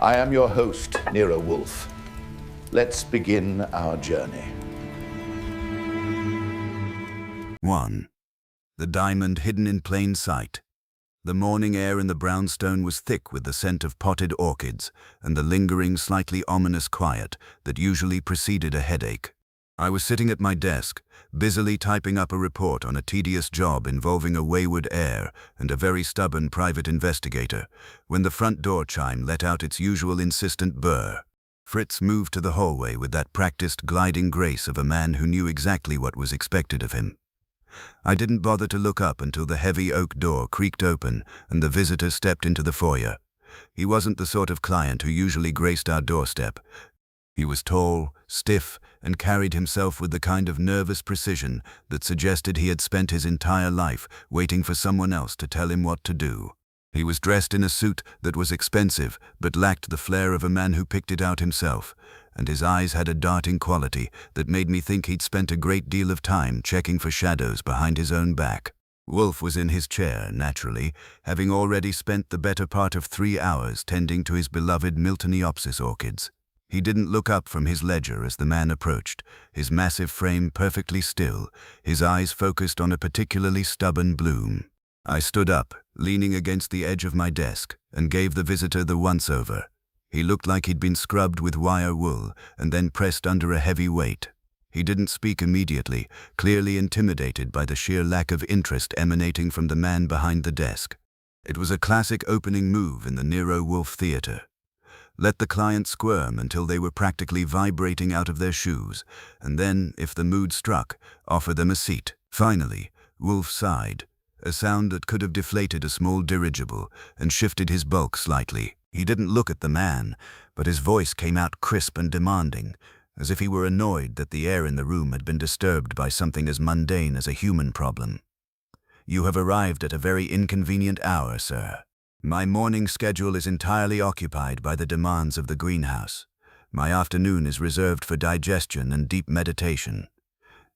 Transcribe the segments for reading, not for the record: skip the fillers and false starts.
I am your host, Nero Wolfe. Let's begin our journey. 1. The diamond hidden in plain sight. The morning air in the brownstone was thick with the scent of potted orchids and the lingering, slightly ominous quiet that usually preceded a headache. I was sitting at my desk, busily typing up a report on a tedious job involving a wayward heir and a very stubborn private investigator, when the front door chime let out its usual insistent burr. Fritz moved to the hallway with that practiced gliding grace of a man who knew exactly what was expected of him. I didn't bother to look up until the heavy oak door creaked open and the visitor stepped into the foyer. He wasn't the sort of client who usually graced our doorstep. He was tall, stiff, and carried himself with the kind of nervous precision that suggested he had spent his entire life waiting for someone else to tell him what to do. He was dressed in a suit that was expensive but lacked the flair of a man who picked it out himself, and his eyes had a darting quality that made me think he'd spent a great deal of time checking for shadows behind his own back. Wolfe was in his chair, naturally, having already spent the better part of 3 hours tending to his beloved Miltoniopsis orchids. He didn't look up from his ledger as the man approached, his massive frame perfectly still, his eyes focused on a particularly stubborn bloom. I stood up, leaning against the edge of my desk, and gave the visitor the once-over. He looked like he'd been scrubbed with wire wool and then pressed under a heavy weight. He didn't speak immediately, clearly intimidated by the sheer lack of interest emanating from the man behind the desk. It was a classic opening move in the Nero Wolfe theater. Let the client squirm until they were practically vibrating out of their shoes, and then, if the mood struck, offer them a seat. Finally, Wolfe sighed, a sound that could have deflated a small dirigible, and shifted his bulk slightly. He didn't look at the man, but his voice came out crisp and demanding, as if he were annoyed that the air in the room had been disturbed by something as mundane as a human problem. "You have arrived at a very inconvenient hour, sir. My morning schedule is entirely occupied by the demands of the greenhouse. My afternoon is reserved for digestion and deep meditation.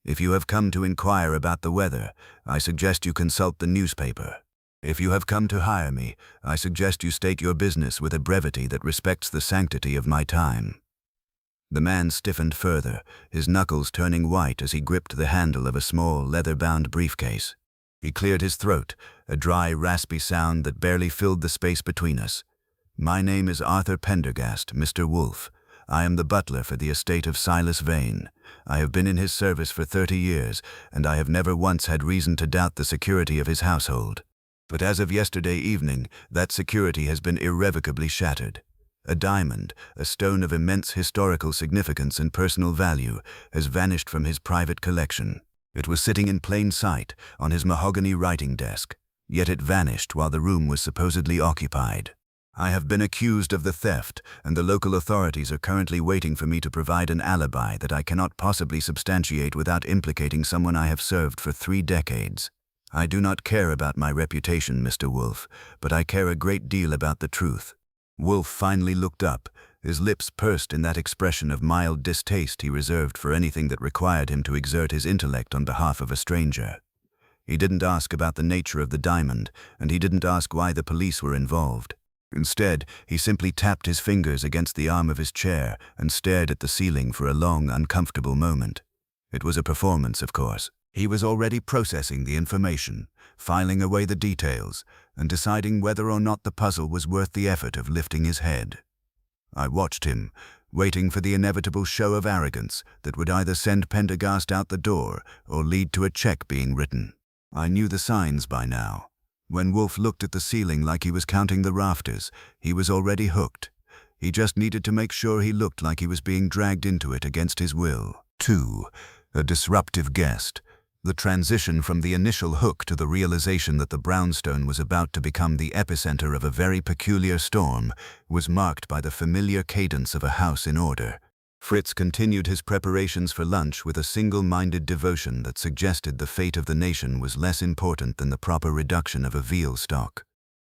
If you have come to inquire about the weather, I suggest you consult the newspaper. If you have come to hire me, I suggest you state your business with a brevity that respects the sanctity of my time." The man stiffened further, his knuckles turning white as he gripped the handle of a small, leather-bound briefcase. He cleared his throat, a dry, raspy sound that barely filled the space between us. "My name is Arthur Pendergast, Mr. Wolfe. I am the butler for the estate of Silas Vane. I have been in his service for 30 years, and I have never once had reason to doubt the security of his household. But as of yesterday evening, that security has been irrevocably shattered. A diamond, a stone of immense historical significance and personal value, has vanished from his private collection. It was sitting in plain sight on his mahogany writing desk, yet it vanished while the room was supposedly occupied. I have been accused of the theft, and the local authorities are currently waiting for me to provide an alibi that I cannot possibly substantiate without implicating someone I have served for 3 decades. I do not care about my reputation, Mr. Wolfe, but I care a great deal about the truth." Wolfe finally looked up, his lips pursed in that expression of mild distaste he reserved for anything that required him to exert his intellect on behalf of a stranger. He didn't ask about the nature of the diamond, and he didn't ask why the police were involved. Instead, he simply tapped his fingers against the arm of his chair and stared at the ceiling for a long, uncomfortable moment. It was a performance, of course. He was already processing the information, filing away the details, and deciding whether or not the puzzle was worth the effort of lifting his head. I watched him, waiting for the inevitable show of arrogance that would either send Pendergast out the door or lead to a check being written. I knew the signs by now. When Wolfe looked at the ceiling like he was counting the rafters, he was already hooked. He just needed to make sure he looked like he was being dragged into it against his will. 2. A disruptive guest. The transition from the initial hook to the realization that the brownstone was about to become the epicenter of a very peculiar storm was marked by the familiar cadence of a house in order. Fritz continued his preparations for lunch with a single-minded devotion that suggested the fate of the nation was less important than the proper reduction of a veal stock.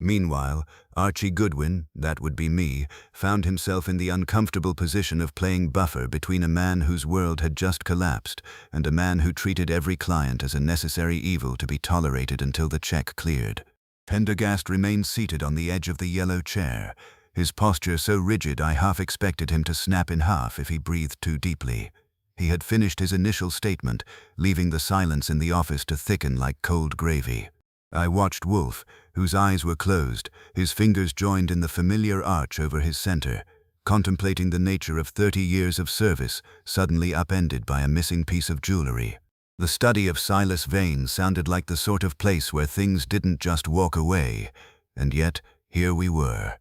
Meanwhile, Archie Goodwin, that would be me, found himself in the uncomfortable position of playing buffer between a man whose world had just collapsed and a man who treated every client as a necessary evil to be tolerated until the check cleared. Pendergast remained seated on the edge of the yellow chair, his posture so rigid I half expected him to snap in half if he breathed too deeply. He had finished his initial statement, leaving the silence in the office to thicken like cold gravy. I watched Wolfe, whose eyes were closed, his fingers joined in the familiar arch over his center, contemplating the nature of 30 years of service suddenly upended by a missing piece of jewelry. The study of Silas Vane sounded like the sort of place where things didn't just walk away, and yet here we were.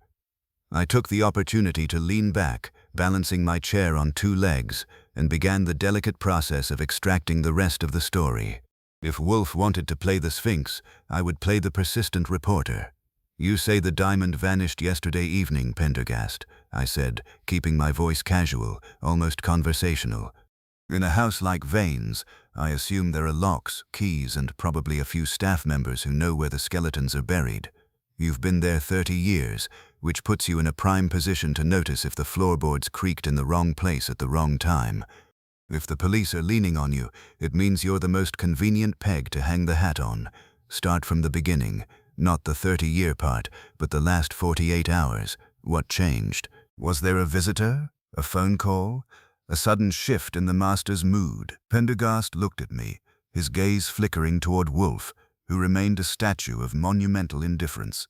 I took the opportunity to lean back, balancing my chair on two legs, and began the delicate process of extracting the rest of the story. If Wolfe wanted to play the Sphinx, I would play the persistent reporter. "You say the diamond vanished yesterday evening, Pendergast," I said, keeping my voice casual, almost conversational. "In a house like Vane's, I assume there are locks, keys, and probably a few staff members who know where the skeletons are buried. You've been there 30 years, which puts you in a prime position to notice if the floorboards creaked in the wrong place at the wrong time. If the police are leaning on you, it means you're the most convenient peg to hang the hat on. Start from the beginning, not the 30-year part, but the last 48 hours. What changed? Was there a visitor? A phone call? A sudden shift in the master's mood?" Pendergast looked at me, his gaze flickering toward Wolfe, who remained a statue of monumental indifference.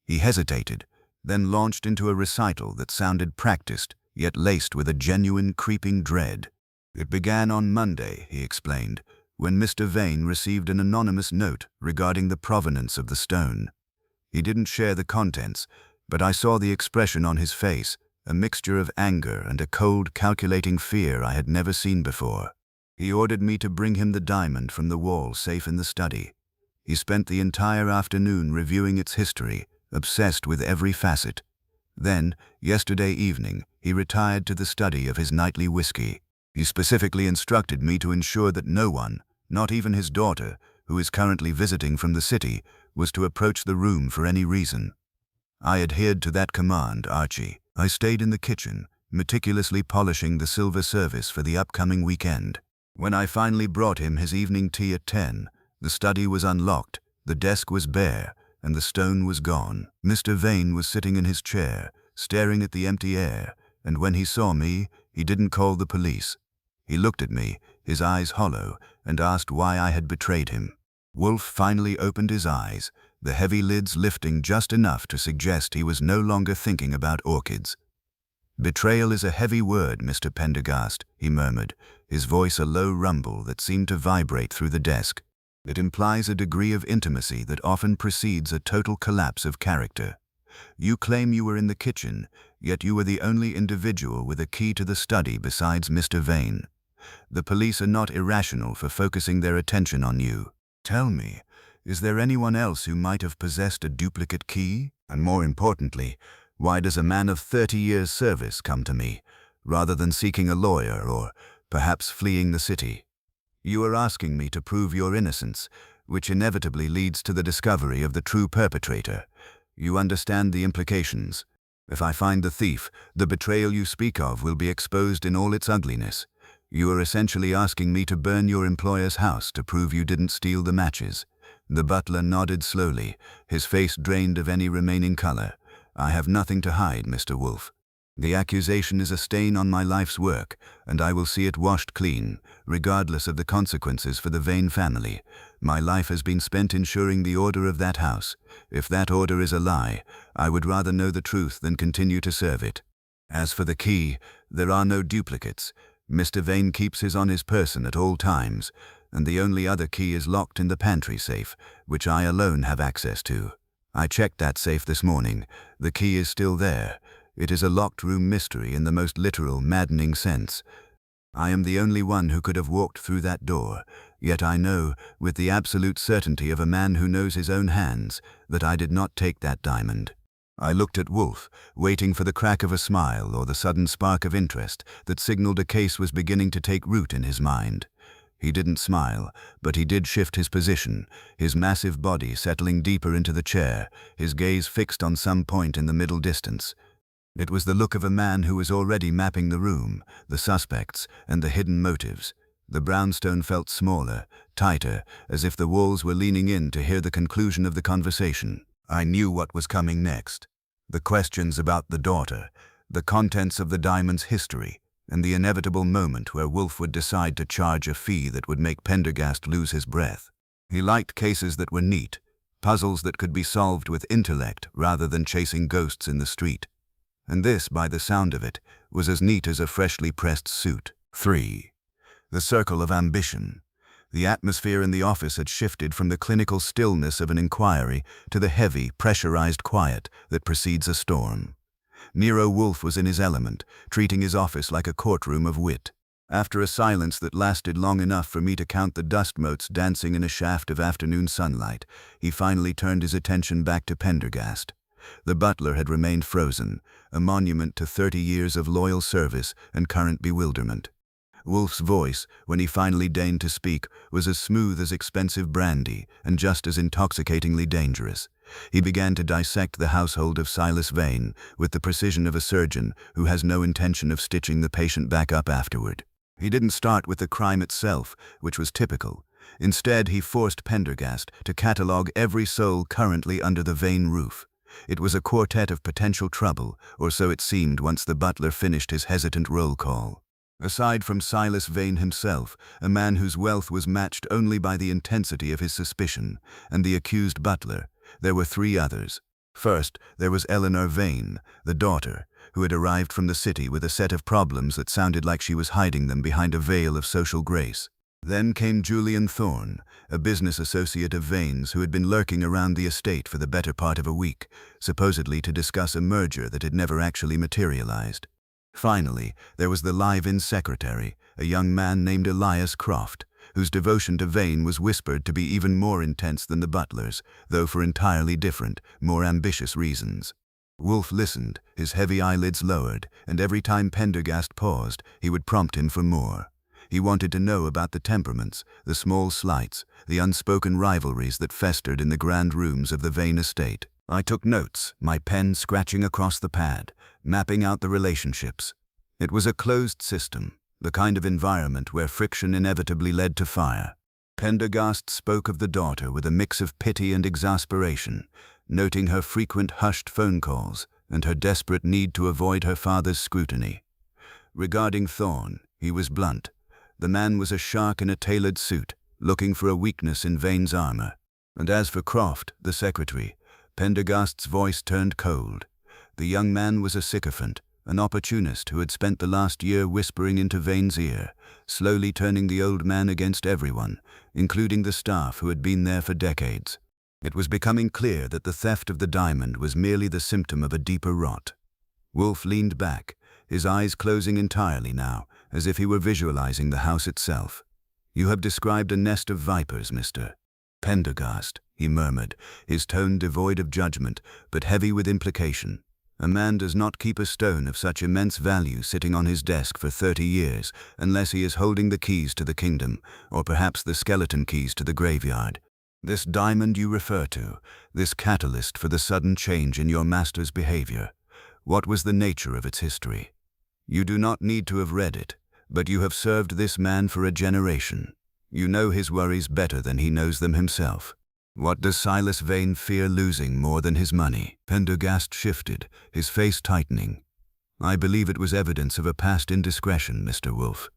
He hesitated, then launched into a recital that sounded practiced, yet laced with a genuine creeping dread. "It began on Monday," he explained, "when Mr. Vane received an anonymous note regarding the provenance of the stone. He didn't share the contents, but I saw the expression on his face, a mixture of anger and a cold, calculating fear I had never seen before. He ordered me to bring him the diamond from the wall safe in the study. He spent the entire afternoon reviewing its history, obsessed with every facet. Then, yesterday evening, he retired to the study of his nightly whiskey. He specifically instructed me to ensure that no one, not even his daughter, who is currently visiting from the city, was to approach the room for any reason. I adhered to that command, Archie. I stayed in the kitchen, meticulously polishing the silver service for the upcoming weekend. When I finally brought him his evening tea at 10, the study was unlocked, the desk was bare, and the stone was gone. Mr. Vane was sitting in his chair, staring at the empty air, and when he saw me, he didn't call the police. He looked at me, his eyes hollow, and asked why I had betrayed him. Wolfe finally opened his eyes, the heavy lids lifting just enough to suggest he was no longer thinking about orchids. "Betrayal is a heavy word, Mr. Pendergast," he murmured, his voice a low rumble that seemed to vibrate through the desk. "It implies a degree of intimacy that often precedes a total collapse of character. You claim you were in the kitchen, yet you were the only individual with a key to the study besides Mr. Vane. The police are not irrational for focusing their attention on you. Tell me, is there anyone else who might have possessed a duplicate key? And more importantly, why does a man of 30 years' service come to me, rather than seeking a lawyer or perhaps fleeing the city? You are asking me to prove your innocence, which inevitably leads to the discovery of the true perpetrator. You understand the implications. If I find the thief, the betrayal you speak of will be exposed in all its ugliness. You are essentially asking me to burn your employer's house to prove you didn't steal the matches." The butler nodded slowly, his face drained of any remaining color. "I have nothing to hide, Mr. Wolfe. The accusation is a stain on my life's work, and I will see it washed clean, regardless of the consequences for the Vane family. My life has been spent ensuring the order of that house. If that order is a lie, I would rather know the truth than continue to serve it. As for the key, there are no duplicates. Mr. Vane keeps his on his person at all times, and the only other key is locked in the pantry safe, which I alone have access to. I checked that safe this morning. The key is still there. It is a locked room mystery in the most literal, maddening sense. I am the only one who could have walked through that door, yet I know, with the absolute certainty of a man who knows his own hands, that I did not take that diamond." I looked at Wolfe, waiting for the crack of a smile or the sudden spark of interest that signaled a case was beginning to take root in his mind. He didn't smile, but he did shift his position, his massive body settling deeper into the chair, his gaze fixed on some point in the middle distance. It was the look of a man who was already mapping the room, the suspects, and the hidden motives. The brownstone felt smaller, tighter, as if the walls were leaning in to hear the conclusion of the conversation. I knew what was coming next. The questions about the daughter, the contents of the diamond's history, and the inevitable moment where Wolfe would decide to charge a fee that would make Pendergast lose his breath. He liked cases that were neat, puzzles that could be solved with intellect rather than chasing ghosts in the street. And this, by the sound of it, was as neat as a freshly pressed suit. 3. The circle of ambition. The atmosphere in the office had shifted from the clinical stillness of an inquiry to the heavy, pressurized quiet that precedes a storm. Nero Wolfe was in his element, treating his office like a courtroom of wit. After a silence that lasted long enough for me to count the dust motes dancing in a shaft of afternoon sunlight, he finally turned his attention back to Pendergast. The butler had remained frozen, a monument to 30 years of loyal service and current bewilderment. Wolfe's voice, when he finally deigned to speak, was as smooth as expensive brandy and just as intoxicatingly dangerous. He began to dissect the household of Silas Vane with the precision of a surgeon who has no intention of stitching the patient back up afterward. He didn't start with the crime itself, which was typical. Instead, he forced Pendergast to catalogue every soul currently under the Vane roof. It was a quartet of potential trouble, or so it seemed once the butler finished his hesitant roll call. Aside from Silas Vane himself, a man whose wealth was matched only by the intensity of his suspicion, and the accused butler, there were 3 others. First, there was Eleanor Vane, the daughter, who had arrived from the city with a set of problems that sounded like she was hiding them behind a veil of social grace. Then came Julian Thorne, a business associate of Vane's who had been lurking around the estate for the better part of a week, supposedly to discuss a merger that had never actually materialized. Finally, there was the live-in secretary, a young man named Elias Croft, whose devotion to Vane was whispered to be even more intense than the butler's, though for entirely different, more ambitious reasons. Wolfe listened, his heavy eyelids lowered, and every time Pendergast paused, he would prompt him for more. He wanted to know about the temperaments, the small slights, the unspoken rivalries that festered in the grand rooms of the Vane estate. I took notes, my pen scratching across the pad, mapping out the relationships. It was a closed system, the kind of environment where friction inevitably led to fire. Pendergast spoke of the daughter with a mix of pity and exasperation, noting her frequent hushed phone calls and her desperate need to avoid her father's scrutiny. Regarding Thorne, he was blunt. The man was a shark in a tailored suit, looking for a weakness in Vane's armor. And as for Croft, the secretary, Pendergast's voice turned cold. The young man was a sycophant, an opportunist who had spent the last year whispering into Vane's ear, slowly turning the old man against everyone, including the staff who had been there for decades. It was becoming clear that the theft of the diamond was merely the symptom of a deeper rot. Wolfe leaned back, his eyes closing entirely now, as if he were visualizing the house itself. "You have described a nest of vipers, Mr. Pendergast," he murmured, his tone devoid of judgment, but heavy with implication. "A man does not keep a stone of such immense value sitting on his desk for 30 years, unless he is holding the keys to the kingdom, or perhaps the skeleton keys to the graveyard. This diamond you refer to, this catalyst for the sudden change in your master's behavior, what was the nature of its history? You do not need to have read it, but you have served this man for a generation. You know his worries better than he knows them himself. What does Silas Vane fear losing more than his money?" Pendergast shifted, his face tightening. "I believe it was evidence of a past indiscretion, Mr. Wolfe.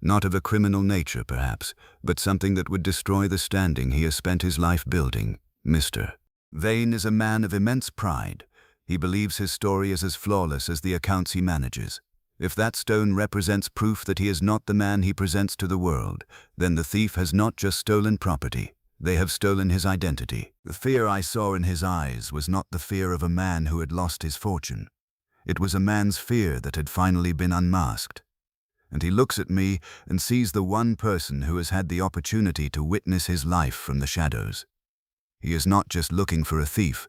Not of a criminal nature, perhaps, but something that would destroy the standing he has spent his life building, Mr. Vane is a man of immense pride. He believes his story is as flawless as the accounts he manages. If that stone represents proof that he is not the man he presents to the world, then the thief has not just stolen property. They have stolen his identity. The fear I saw in his eyes was not the fear of a man who had lost his fortune. It was a man's fear that had finally been unmasked. And he looks at me and sees the one person who has had the opportunity to witness his life from the shadows. He is not just looking for a thief.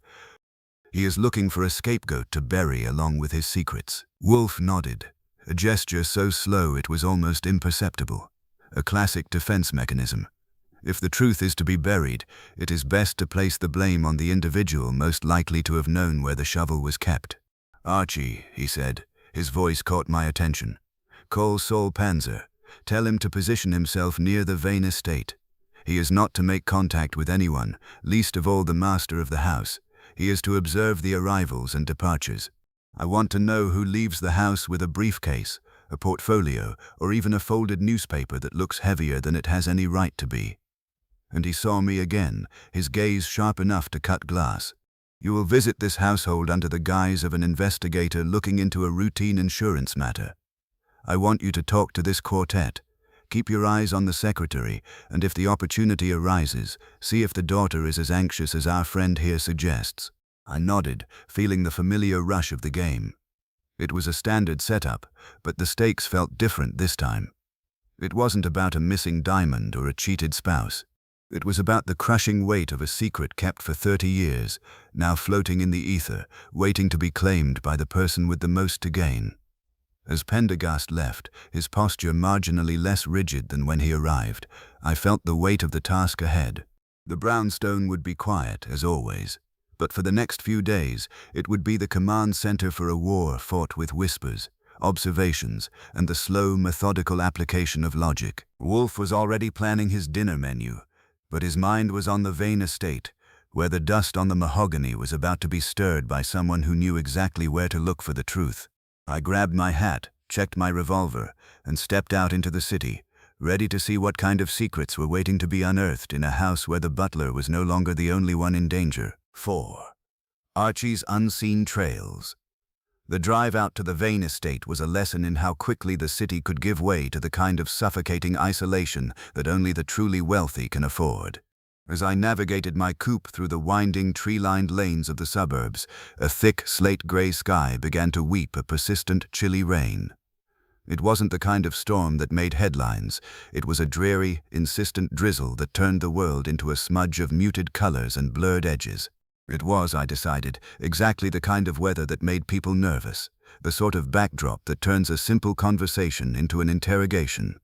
He is looking for a scapegoat to bury along with his secrets." Wolfe nodded, a gesture so slow it was almost imperceptible. A classic defense mechanism. If the truth is to be buried, it is best to place the blame on the individual most likely to have known where the shovel was kept. "Archie," he said, his voice caught my attention. "Call Saul Panzer. Tell him to position himself near the Vane estate. He is not to make contact with anyone, least of all the master of the house. He is to observe the arrivals and departures. I want to know who leaves the house with a briefcase, a portfolio, or even a folded newspaper that looks heavier than it has any right to be. And he saw me again, his gaze sharp enough to cut glass. You will visit this household under the guise of an investigator looking into a routine insurance matter. I want you to talk to this quartet. Keep your eyes on the secretary, and if the opportunity arises, see if the daughter is as anxious as our friend here suggests. I nodded, feeling the familiar rush of the game. It was a standard setup, but the stakes felt different this time. It wasn't about a missing diamond or a cheated spouse. It was about the crushing weight of a secret kept for 30 years, now floating in the ether, waiting to be claimed by the person with the most to gain. As Pendergast left, his posture marginally less rigid than when he arrived, I felt the weight of the task ahead. The brownstone would be quiet, as always, but for the next few days, it would be the command center for a war fought with whispers, observations, and the slow, methodical application of logic. Wolfe was already planning his dinner menu, but his mind was on the Vane estate, where the dust on the mahogany was about to be stirred by someone who knew exactly where to look for the truth. I grabbed my hat, checked my revolver, and stepped out into the city, ready to see what kind of secrets were waiting to be unearthed in a house where the butler was no longer the only one in danger. 4. Archie's unseen trails. The drive out to the Vane estate was a lesson in how quickly the city could give way to the kind of suffocating isolation that only the truly wealthy can afford. As I navigated my coupe through the winding, tree-lined lanes of the suburbs, a thick, slate-gray sky began to weep a persistent, chilly rain. It wasn't the kind of storm that made headlines. It was a dreary, insistent drizzle that turned the world into a smudge of muted colors and blurred edges. It was, I decided, exactly the kind of weather that made people nervous, the sort of backdrop that turns a simple conversation into an interrogation.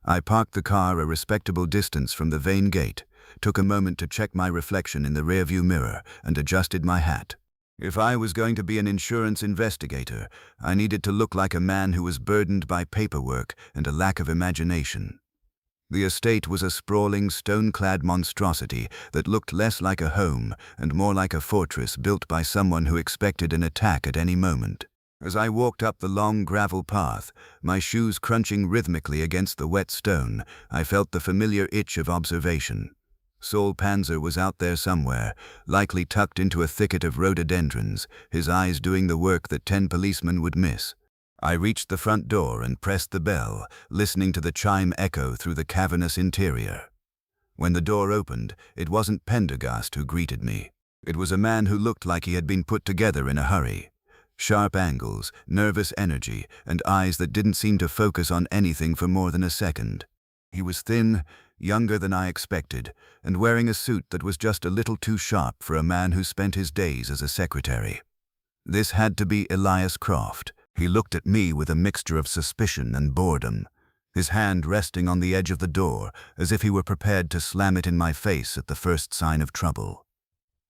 I parked the car a respectable distance from the Vane gate, took a moment to check my reflection in the rearview mirror, and adjusted my hat. If I was going to be an insurance investigator, I needed to look like a man who was burdened by paperwork and a lack of imagination. The estate was a sprawling, stone-clad monstrosity that looked less like a home and more like a fortress built by someone who expected an attack at any moment. As I walked up the long gravel path, my shoes crunching rhythmically against the wet stone, I felt the familiar itch of observation. Saul Panzer was out there somewhere, likely tucked into a thicket of rhododendrons, his eyes doing the work that 10 policemen would miss. I reached the front door and pressed the bell, listening to the chime echo through the cavernous interior. When the door opened, it wasn't Pendergast who greeted me. It was a man who looked like he had been put together in a hurry. Sharp angles, nervous energy, and eyes that didn't seem to focus on anything for more than a second. He was thin, younger than I expected, and wearing a suit that was just a little too sharp for a man who spent his days as a secretary. This had to be Elias Croft. He looked at me with a mixture of suspicion and boredom, his hand resting on the edge of the door as if he were prepared to slam it in my face at the first sign of trouble.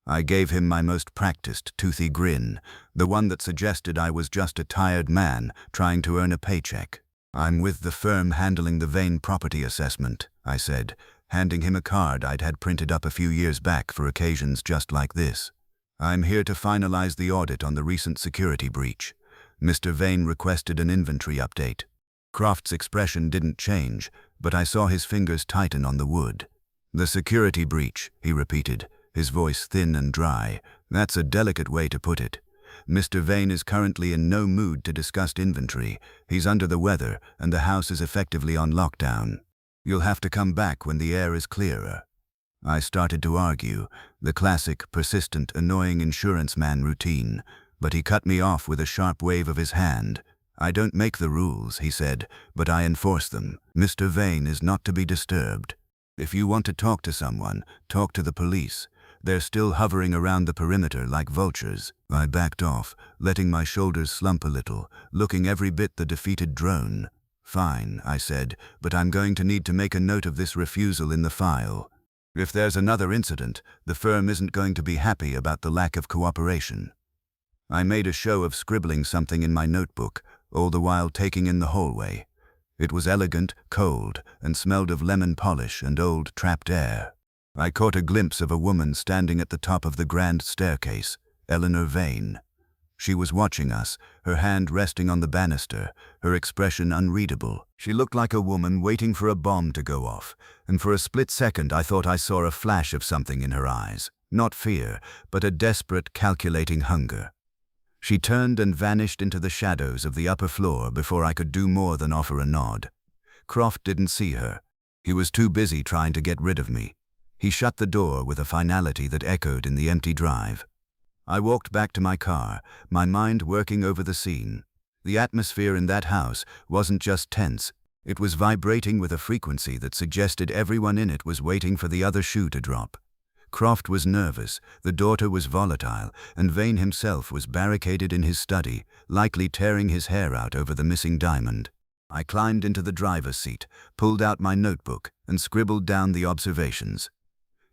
I gave him my most practiced, toothy grin, the one that suggested I was just a tired man trying to earn a paycheck. "I'm with the firm handling the Vane property assessment," I said, handing him a card I'd had printed up a few years back for occasions just like this. "I'm here to finalize the audit on the recent security breach. Mr. Vane requested an inventory update." Croft's expression didn't change, but I saw his fingers tighten on the wood. "The security breach," he repeated, his voice thin and dry. "That's a delicate way to put it. Mr. Vane is currently in no mood to discuss inventory. He's under the weather, and the house is effectively on lockdown. You'll have to come back when the air is clearer." I started to argue, the classic, persistent, annoying insurance man routine, but he cut me off with a sharp wave of his hand. "I don't make the rules," he said, "but I enforce them. Mr. Vane is not to be disturbed. If you want to talk to someone, talk to the police. They're still hovering around the perimeter like vultures." I backed off, letting my shoulders slump a little, looking every bit the defeated drone. "Fine," I said, "but I'm going to need to make a note of this refusal in the file. If there's another incident, the firm isn't going to be happy about the lack of cooperation." I made a show of scribbling something in my notebook, all the while taking in the hallway. It was elegant, cold, and smelled of lemon polish and old trapped air. I caught a glimpse of a woman standing at the top of the grand staircase, Eleanor Vane. She was watching us, her hand resting on the banister, her expression unreadable. She looked like a woman waiting for a bomb to go off, and for a split second I thought I saw a flash of something in her eyes. Not fear, but a desperate, calculating hunger. She turned and vanished into the shadows of the upper floor before I could do more than offer a nod. Croft didn't see her. He was too busy trying to get rid of me. He shut the door with a finality that echoed in the empty drive. I walked back to my car, my mind working over the scene. The atmosphere in that house wasn't just tense, it was vibrating with a frequency that suggested everyone in it was waiting for the other shoe to drop. Croft was nervous, the daughter was volatile, and Vane himself was barricaded in his study, likely tearing his hair out over the missing diamond. I climbed into the driver's seat, pulled out my notebook, and scribbled down the observations.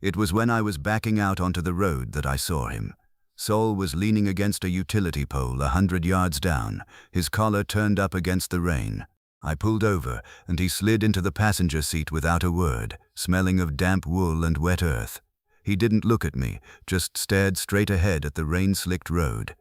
It was when I was backing out onto the road that I saw him. Saul was leaning against a utility pole 100 yards down, his collar turned up against the rain. I pulled over, and he slid into the passenger seat without a word, smelling of damp wool and wet earth. He didn't look at me, just stared straight ahead at the rain-slicked road.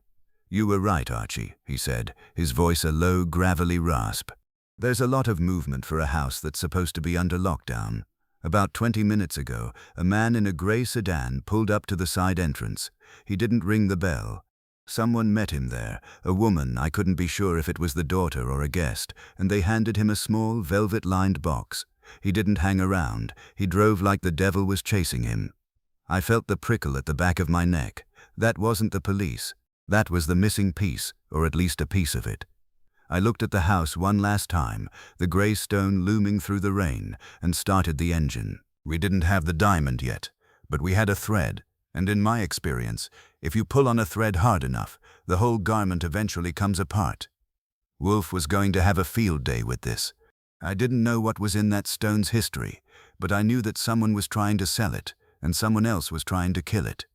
"You were right, Archie," he said, his voice a low, gravelly rasp. "There's a lot of movement for a house that's supposed to be under lockdown. About 20 minutes ago, a man in a grey sedan pulled up to the side entrance. He didn't ring the bell. Someone met him there, a woman, I couldn't be sure if it was the daughter or a guest, and they handed him a small, velvet-lined box. He didn't hang around. He drove like the devil was chasing him." I felt the prickle at the back of my neck. That wasn't the police. That was the missing piece, or at least a piece of it. I looked at the house one last time, the grey stone looming through the rain, and started the engine. We didn't have the diamond yet, but we had a thread, and in my experience, if you pull on a thread hard enough, the whole garment eventually comes apart. Wolfe was going to have a field day with this. I didn't know what was in that stone's history, but I knew that someone was trying to sell it, and someone else was trying to kill it.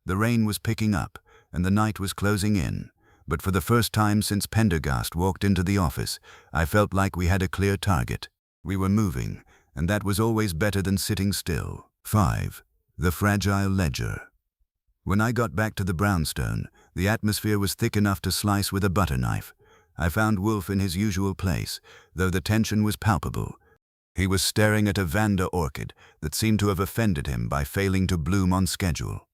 The rain was picking up, and the night was closing in. But for the first time since Pendergast walked into the office, I felt like we had a clear target. We were moving, and that was always better than sitting still. 5. The fragile ledger. When I got back to the brownstone, the atmosphere was thick enough to slice with a butter knife. I found Wolfe in his usual place, though the tension was palpable. He was staring at a Vanda orchid that seemed to have offended him by failing to bloom on schedule.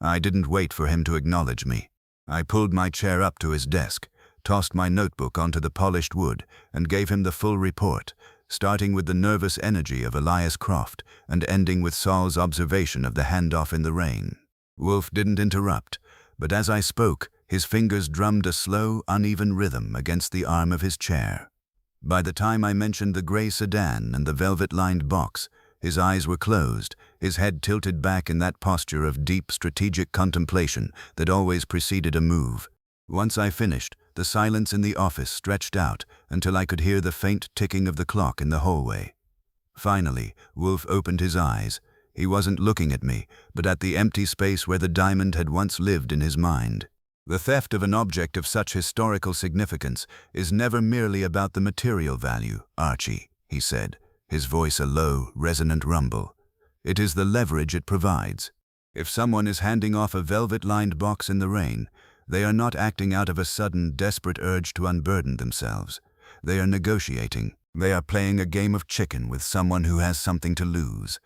I didn't wait for him to acknowledge me. I pulled my chair up to his desk, tossed my notebook onto the polished wood, and gave him the full report, starting with the nervous energy of Elias Croft and ending with Saul's observation of the handoff in the rain. Wolfe didn't interrupt, but as I spoke, his fingers drummed a slow, uneven rhythm against the arm of his chair. By the time I mentioned the grey sedan and the velvet-lined box, his eyes were closed, his head tilted back in that posture of deep strategic contemplation that always preceded a move. Once I finished, the silence in the office stretched out until I could hear the faint ticking of the clock in the hallway. Finally, Wolfe opened his eyes. He wasn't looking at me, but at the empty space where the diamond had once lived in his mind. The theft of an object of such historical significance is never merely about the material value, Archie, he said, his voice a low, resonant rumble. It is the leverage it provides. If someone is handing off a velvet-lined box in the rain, they are not acting out of a sudden, desperate urge to unburden themselves. They are negotiating. They are playing a game of chicken with someone who has something to lose.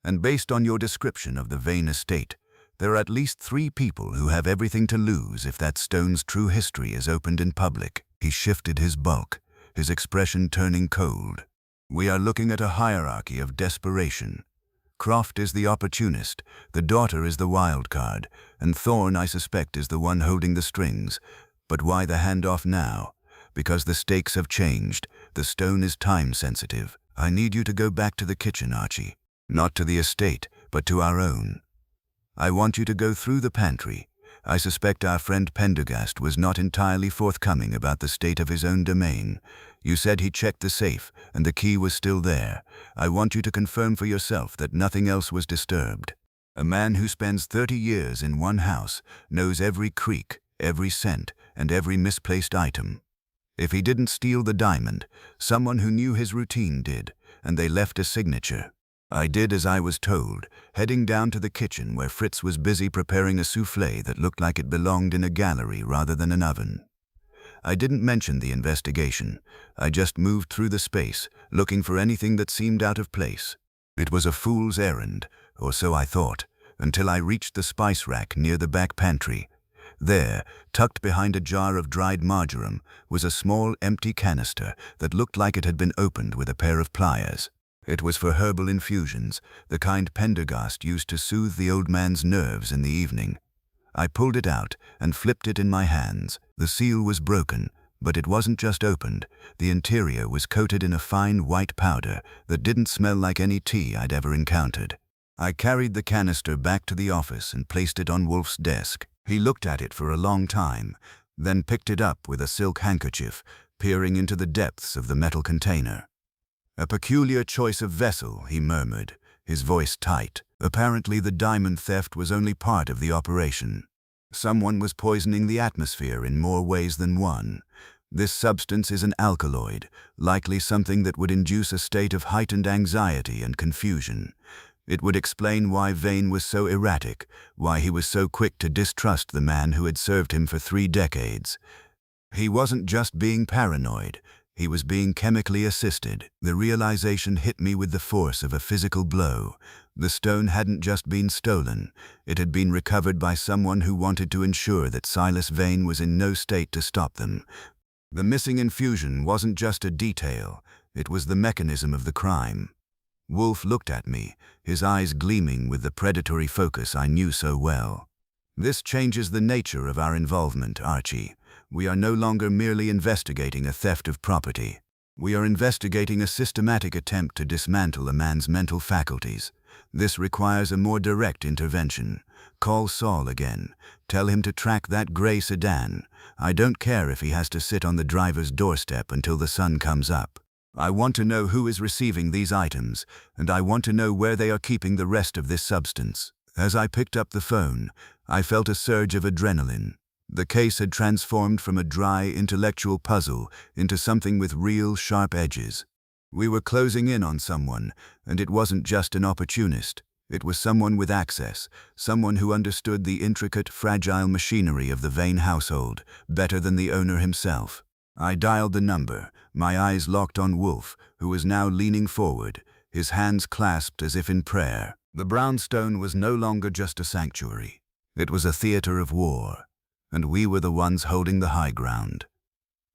And based on your description of the Vane estate, there are at least 3 people who have everything to lose if that stone's true history is opened in public. He shifted his bulk, his expression turning cold. We are looking at a hierarchy of desperation. Croft is the opportunist, the daughter is the wild card, and Thorne, I suspect, is the one holding the strings. But why the handoff now? Because the stakes have changed. The stone is time-sensitive. I need you to go back to the kitchen, Archie. Not to the estate, but to our own. I want you to go through the pantry. I suspect our friend Pendergast was not entirely forthcoming about the state of his own domain. You said he checked the safe, and the key was still there. I want you to confirm for yourself that nothing else was disturbed. A man who spends 30 years in one house knows every creak, every scent, and every misplaced item. If he didn't steal the diamond, someone who knew his routine did, and they left a signature. I did as I was told, heading down to the kitchen where Fritz was busy preparing a soufflé that looked like it belonged in a gallery rather than an oven. I didn't mention the investigation. I just moved through the space, looking for anything that seemed out of place. It was a fool's errand, or so I thought, until I reached the spice rack near the back pantry. There, tucked behind a jar of dried marjoram, was a small empty canister that looked like it had been opened with a pair of pliers. It was for herbal infusions, the kind Pendergast used to soothe the old man's nerves in the evening. I pulled it out and flipped it in my hands. The seal was broken, but it wasn't just opened. The interior was coated in a fine white powder that didn't smell like any tea I'd ever encountered. I carried the canister back to the office and placed it on Wolfe's desk. He looked at it for a long time, then picked it up with a silk handkerchief, peering into the depths of the metal container. "A peculiar choice of vessel," he murmured, his voice tight. Apparently the diamond theft was only part of the operation. Someone was poisoning the atmosphere in more ways than one. This substance is an alkaloid, likely something that would induce a state of heightened anxiety and confusion. It would explain why Vane was so erratic, why he was so quick to distrust the man who had served him for 3 decades. He wasn't just being paranoid. He was being chemically assisted. The realization hit me with the force of a physical blow. The stone hadn't just been stolen. It had been recovered by someone who wanted to ensure that Silas Vane was in no state to stop them. The missing infusion wasn't just a detail. It was the mechanism of the crime. Wolfe looked at me, his eyes gleaming with the predatory focus I knew so well. "This changes the nature of our involvement, Archie. We are no longer merely investigating a theft of property. We are investigating a systematic attempt to dismantle a man's mental faculties. This requires a more direct intervention. Call Saul again. Tell him to track that gray sedan. I don't care if he has to sit on the driver's doorstep until the sun comes up. I want to know who is receiving these items, and I want to know where they are keeping the rest of this substance." As I picked up the phone, I felt a surge of adrenaline. The case had transformed from a dry, intellectual puzzle into something with real, sharp edges. We were closing in on someone, and it wasn't just an opportunist. It was someone with access, someone who understood the intricate, fragile machinery of the Vane household better than the owner himself. I dialed the number, my eyes locked on Wolfe, who was now leaning forward, his hands clasped as if in prayer. The brownstone was no longer just a sanctuary. It was a theater of war, and we were the ones holding the high ground.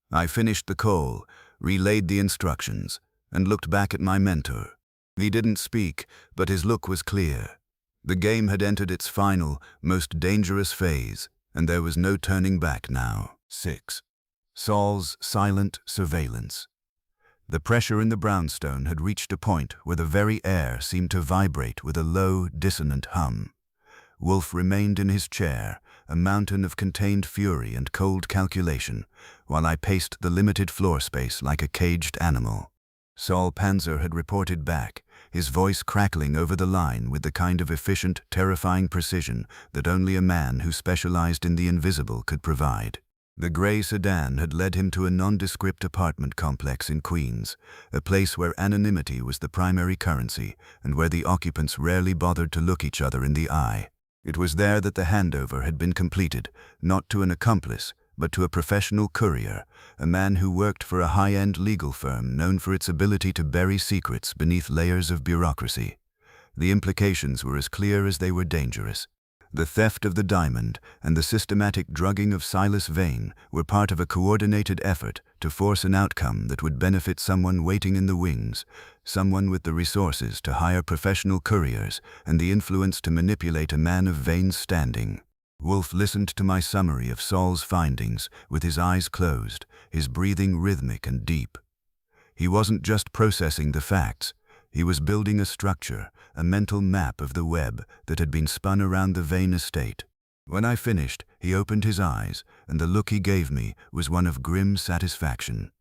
I finished the call, relayed the instructions, and looked back at my mentor. He didn't speak, but his look was clear. The game had entered its final, most dangerous phase, and there was no turning back now. 6. Saul's silent surveillance. The pressure in the brownstone had reached a point where the very air seemed to vibrate with a low, dissonant hum. Wolfe remained in his chair, a mountain of contained fury and cold calculation, while I paced the limited floor space like a caged animal. Saul Panzer had reported back, his voice crackling over the line with the kind of efficient, terrifying precision that only a man who specialized in the invisible could provide. The gray sedan had led him to a nondescript apartment complex in Queens, a place where anonymity was the primary currency and where the occupants rarely bothered to look each other in the eye. It was there that the handover had been completed, not to an accomplice, but to a professional courier, a man who worked for a high-end legal firm known for its ability to bury secrets beneath layers of bureaucracy. The implications were as clear as they were dangerous. The theft of the diamond and the systematic drugging of Silas Vane were part of a coordinated effort to force an outcome that would benefit someone waiting in the wings, someone with the resources to hire professional couriers and the influence to manipulate a man of Vane's standing. Wolfe listened to my summary of Saul's findings with his eyes closed, his breathing rhythmic and deep. He wasn't just processing the facts. He was building a structure, a mental map of the web that had been spun around the Vane estate. When I finished, he opened his eyes, and the look he gave me was one of grim satisfaction.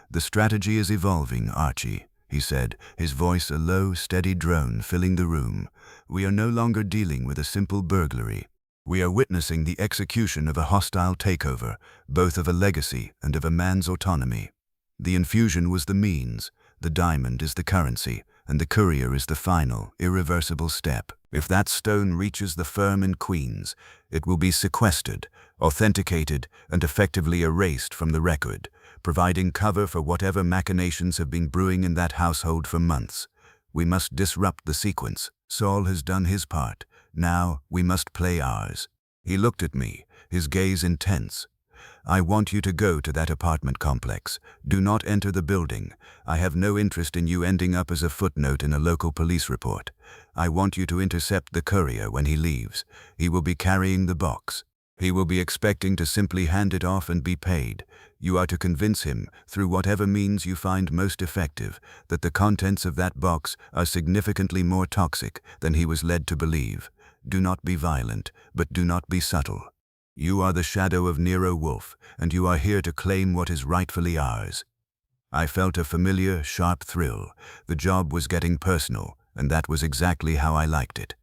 "The strategy is evolving, Archie," he said, his voice a low, steady drone filling the room. "We are no longer dealing with a simple burglary. We are witnessing the execution of a hostile takeover, both of a legacy and of a man's autonomy. The infusion was the means. The diamond is the currency, and the courier is the final, irreversible step. If that stone reaches the firm in Queens, it will be sequestered, authenticated, and effectively erased from the record, providing cover for whatever machinations have been brewing in that household for months. We must disrupt the sequence. Saul has done his part. Now we must play ours. He looked at me, his gaze intense. I want you to go to that apartment complex. Do not enter the building. I have no interest in you ending up as a footnote in a local police report. I want you to intercept the courier when he leaves. He will be carrying the box. He will be expecting to simply hand it off and be paid. You are to convince him, through whatever means you find most effective, that the contents of that box are significantly more toxic than he was led to believe. Do not be violent, but do not be subtle. You are the shadow of Nero Wolfe, and you are here to claim what is rightfully ours. I felt a familiar, sharp thrill. The job was getting personal, and that was exactly how I liked it.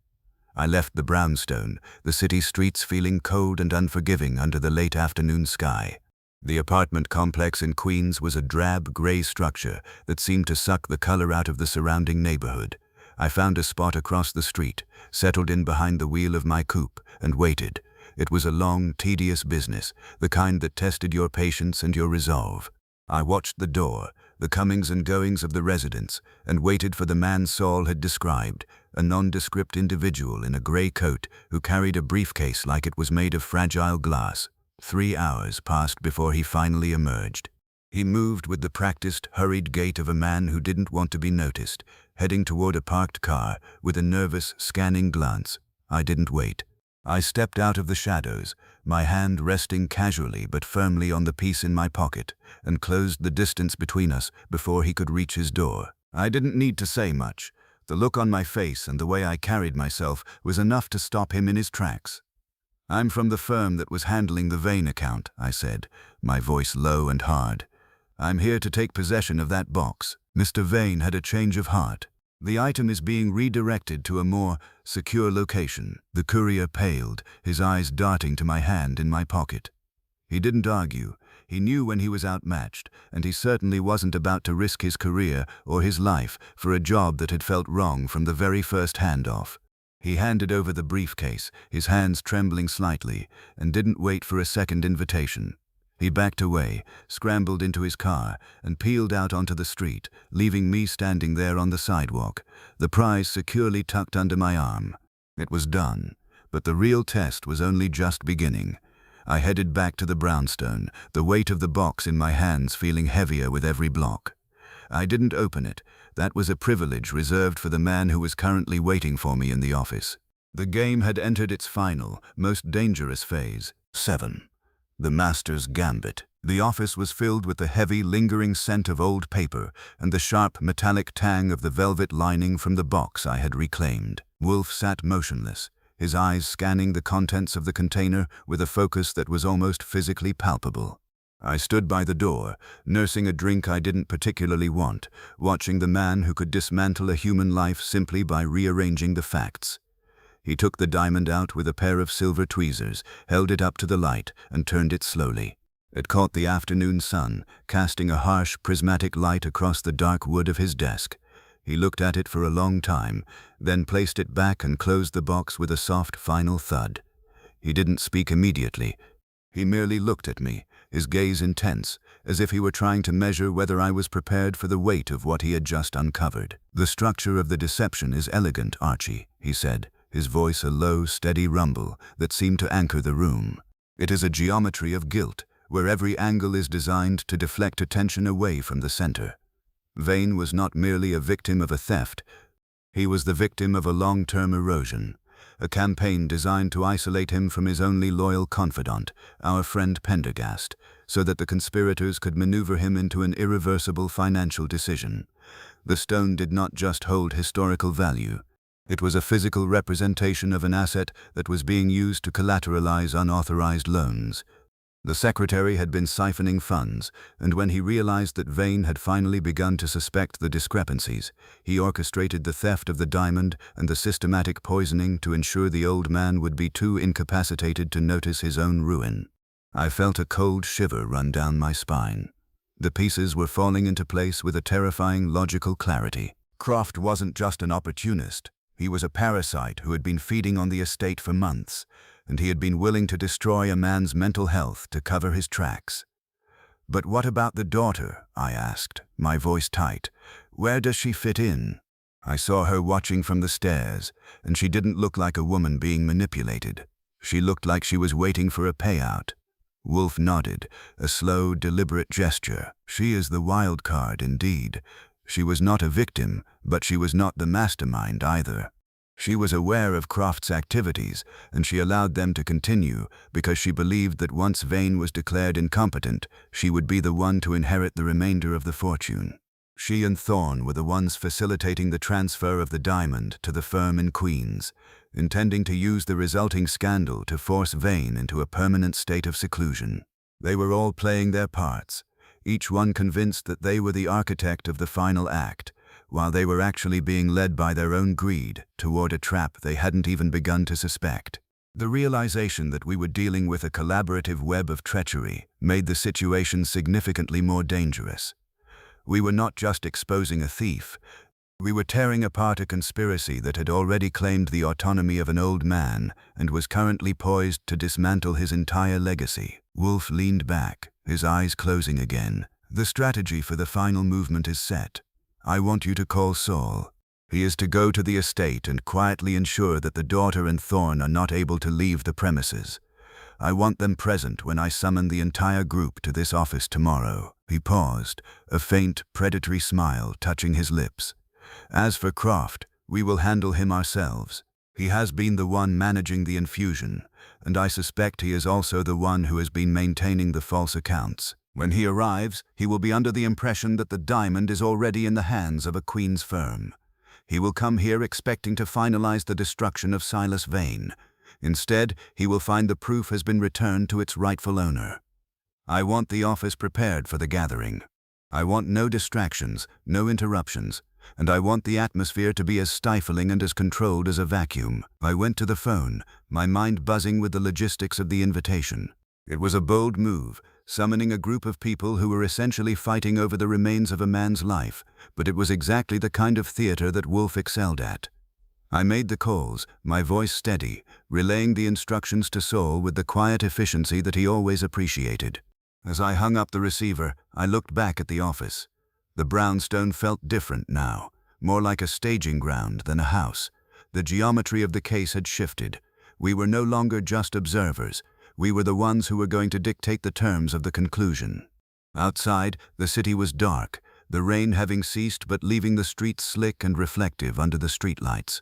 I left the brownstone, the city streets feeling cold and unforgiving under the late afternoon sky. The apartment complex in Queens was a drab, gray structure that seemed to suck the color out of the surrounding neighborhood. I found a spot across the street, settled in behind the wheel of my coupe, and waited. It was a long, tedious business, the kind that tested your patience and your resolve. I watched the door, the comings and goings of the residents, and waited for the man Saul had described, a nondescript individual in a gray coat who carried a briefcase like it was made of fragile glass. 3 hours passed before he finally emerged. He moved with the practiced, hurried gait of a man who didn't want to be noticed, heading toward a parked car with a nervous, scanning glance. I didn't wait. I stepped out of the shadows, my hand resting casually but firmly on the piece in my pocket, and closed the distance between us before he could reach his door. I didn't need to say much. The look on my face and the way I carried myself was enough to stop him in his tracks. "I'm from the firm that was handling the Vane account," I said, my voice low and hard. "I'm here to take possession of that box." Mr. Vane had a change of heart. "The item is being redirected to a more secure location." The courier paled, his eyes darting to my hand in my pocket. He didn't argue. He knew when he was outmatched, and he certainly wasn't about to risk his career or his life for a job that had felt wrong from the very first handoff. He handed over the briefcase, his hands trembling slightly, and didn't wait for a second invitation. He backed away, scrambled into his car, and peeled out onto the street, leaving me standing there on the sidewalk, the prize securely tucked under my arm. It was done, but the real test was only just beginning. I headed back to the brownstone, the weight of the box in my hands feeling heavier with every block. I didn't open it. That was a privilege reserved for the man who was currently waiting for me in the office. The game had entered its final, most dangerous phase. 7. The Master's Gambit. The office was filled with the heavy, lingering scent of old paper and the sharp, metallic tang of the velvet lining from the box I had reclaimed. Wolfe sat motionless, his eyes scanning the contents of the container with a focus that was almost physically palpable. I stood by the door, nursing a drink I didn't particularly want, watching the man who could dismantle a human life simply by rearranging the facts. He took the diamond out with a pair of silver tweezers, held it up to the light, and turned it slowly. It caught the afternoon sun, casting a harsh, prismatic light across the dark wood of his desk. He looked at it for a long time, then placed it back and closed the box with a soft, final thud. He didn't speak immediately. He merely looked at me, his gaze intense, as if he were trying to measure whether I was prepared for the weight of what he had just uncovered. "The structure of the deception is elegant, Archie," he said, his voice a low, steady rumble that seemed to anchor the room. "It is a geometry of guilt, where every angle is designed to deflect attention away from the center. Vane was not merely a victim of a theft. He was the victim of a long-term erosion, a campaign designed to isolate him from his only loyal confidant, our friend Pendergast, so that the conspirators could maneuver him into an irreversible financial decision. The stone did not just hold historical value. It was a physical representation of an asset that was being used to collateralize unauthorized loans. The secretary had been siphoning funds, and when he realized that Vane had finally begun to suspect the discrepancies, he orchestrated the theft of the diamond and the systematic poisoning to ensure the old man would be too incapacitated to notice his own ruin. I felt a cold shiver run down my spine. The pieces were falling into place with a terrifying logical clarity. Croft wasn't just an opportunist. He was a parasite who had been feeding on the estate for months, and he had been willing to destroy a man's mental health to cover his tracks. "But what about the daughter?" I asked, my voice tight. "Where does she fit in?" I saw her watching from the stairs, and she didn't look like a woman being manipulated. She looked like she was waiting for a payout. Wolfe nodded, a slow, deliberate gesture. "She is the wild card, indeed. She was not a victim, but she was not the mastermind either. She was aware of Croft's activities, and she allowed them to continue because she believed that once Vane was declared incompetent, she would be the one to inherit the remainder of the fortune. She and Thorne were the ones facilitating the transfer of the diamond to the firm in Queens, intending to use the resulting scandal to force Vane into a permanent state of seclusion. They were all playing their parts, each one convinced that they were the architect of the final act, while they were actually being led by their own greed toward a trap they hadn't even begun to suspect. The realization that we were dealing with a collaborative web of treachery made the situation significantly more dangerous. We were not just exposing a thief, we were tearing apart a conspiracy that had already claimed the autonomy of an old man and was currently poised to dismantle his entire legacy. Wolfe leaned back, his eyes closing again. "The strategy for the final movement is set. I want you to call Saul. He is to go to the estate and quietly ensure that the daughter and Thorne are not able to leave the premises. I want them present when I summon the entire group to this office tomorrow." He paused, a faint, predatory smile touching his lips. "As for Croft, we will handle him ourselves. He has been the one managing the infusion, and I suspect he is also the one who has been maintaining the false accounts. When he arrives, he will be under the impression that the diamond is already in the hands of a Queen's firm. He will come here expecting to finalize the destruction of Silas Vane. Instead, he will find the proof has been returned to its rightful owner. I want the office prepared for the gathering. I want no distractions, no interruptions, and I want the atmosphere to be as stifling and as controlled as a vacuum." I went to the phone, my mind buzzing with the logistics of the invitation. It was a bold move, summoning a group of people who were essentially fighting over the remains of a man's life, but it was exactly the kind of theater that Wolfe excelled at. I made the calls, my voice steady, relaying the instructions to Saul with the quiet efficiency that he always appreciated. As I hung up the receiver, I looked back at the office. The brownstone felt different now, more like a staging ground than a house. The geometry of the case had shifted. We were no longer just observers. We were the ones who were going to dictate the terms of the conclusion. Outside, the city was dark, the rain having ceased but leaving the streets slick and reflective under the streetlights.